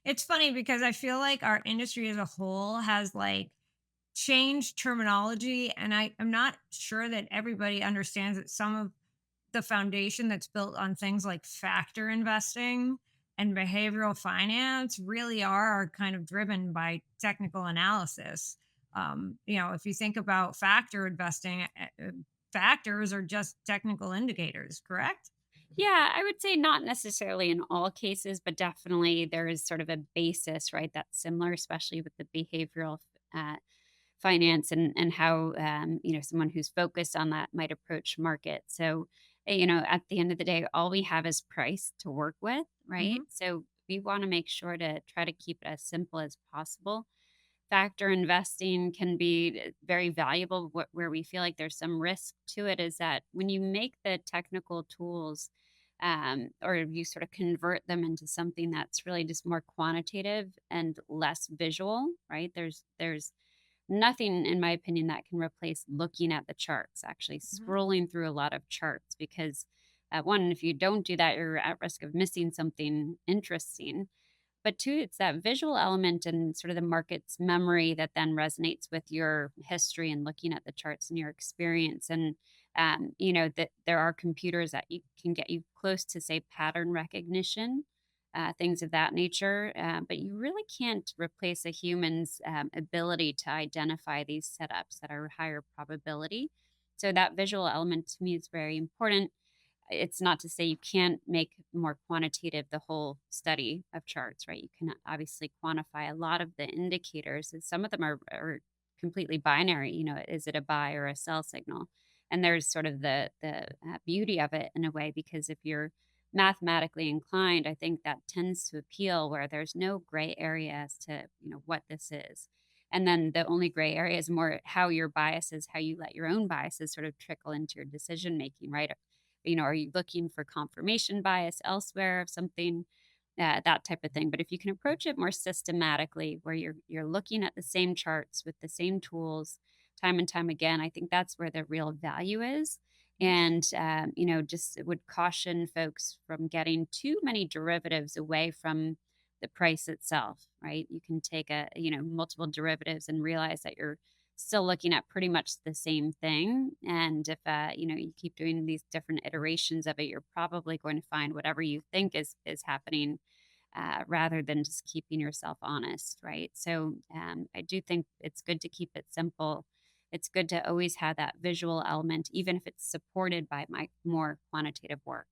It's funny because I feel like our industry as a whole has like changed terminology, and I'm not sure that everybody understands that some of the foundation that's built on things like factor investing and behavioral finance really are kind of driven by technical analysis. If you think about factor investing, factors are just technical indicators, correct? Yeah, I would say not necessarily in all cases, but definitely there is sort of a basis, right? That's similar, especially with the behavioral uh, finance and how someone who's focused on that might approach market. So, at the end of the day, all we have is price to work with, right? Hmm. So we want to make sure to try to keep it as simple as possible. Factor investing can be very valuable. Where we feel like there's some risk to it is that when you make the technical tools, or you sort of convert them into something that's really just more quantitative and less visual, right? There's nothing, in my opinion, that can replace looking at the charts, actually Hmm. scrolling through a lot of charts, because one, if you don't do that, you're at risk of missing something interesting. But two, it's that visual element and sort of the market's memory that then resonates with your history and looking at the charts and your experience. And, that there are computers that you can get you close to, say, pattern recognition, things of that nature. But you really can't replace a human's ability to identify these setups that are higher probability. So that visual element to me is very important. It's not to say you can't make more quantitative the whole study of charts, right? You can obviously quantify a lot of the indicators, and some of them are completely binary. Is it a buy or a sell signal? And there's sort of the beauty of it in a way, because if you're mathematically inclined, I think that tends to appeal where there's no gray area as to what this is. And then the only gray area is more how your biases, how you let your own biases sort of trickle into your decision making, right? Are you looking for confirmation bias elsewhere of something? That type of thing. But if you can approach it more systematically, where you're looking at the same charts with the same tools time and time again, I think that's where the real value is. And just would caution folks from getting too many derivatives away from the price itself. Right? You can take multiple derivatives and realize that you're still looking at pretty much the same thing. And if you keep doing these different iterations of it, you're probably going to find whatever you think is happening, rather than just keeping yourself honest, right? So I do think it's good to keep it simple. It's good to always have that visual element, even if it's supported by my more quantitative work.